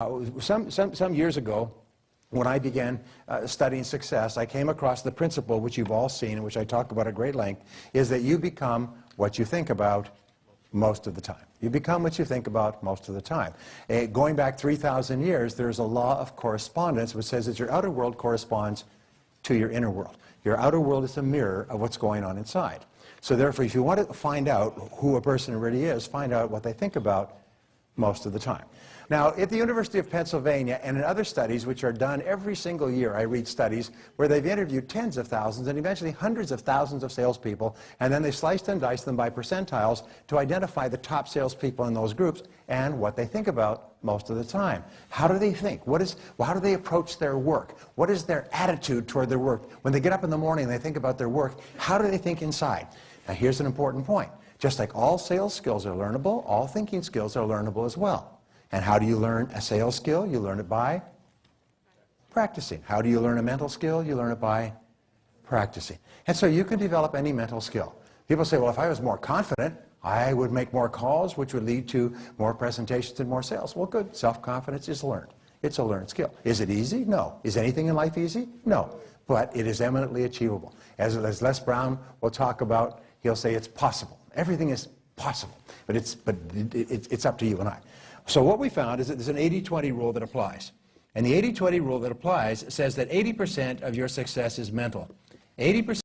Some years ago, when I began studying success, I came across the principle, which you've all seen and which I talk about at great length, is that you become what you think about most of the time. You become what you think about most of the time. Going back 3,000 years, there's a law of correspondence which says that your outer world corresponds to your inner world. Your outer world is a mirror of what's going on inside. So therefore, if you want to find out who a person really is, find out what they think about most of the time. Now, at the University of Pennsylvania and in other studies which are done every single year, I read studies where they've interviewed tens of thousands and eventually hundreds of thousands of salespeople, and then they sliced and diced them by percentiles to identify the top salespeople in those groups and what they think about most of the time. How do they think? How do they approach their work? What is their attitude toward their work? When they get up in the morning and they think about their work, how do they think inside? Now, here's an important point. Just like all sales skills are learnable, all thinking skills are learnable as well. And how do you learn a sales skill? You learn it by practicing. How do you learn a mental skill? You learn it by practicing. And so you can develop any mental skill. People say, well, if I was more confident, I would make more calls, which would lead to more presentations and more sales. Well, good. Self-confidence is learned. It's a learned skill. Is it easy? No. Is anything in life easy? No. But it is eminently achievable. As Les Brown will talk about, he'll say it's possible. Everything is possible. But it's up to you and I. So what we found is that there's an 80-20 rule that applies. And the 80-20 rule that applies says that 80% of your success is mental. 80%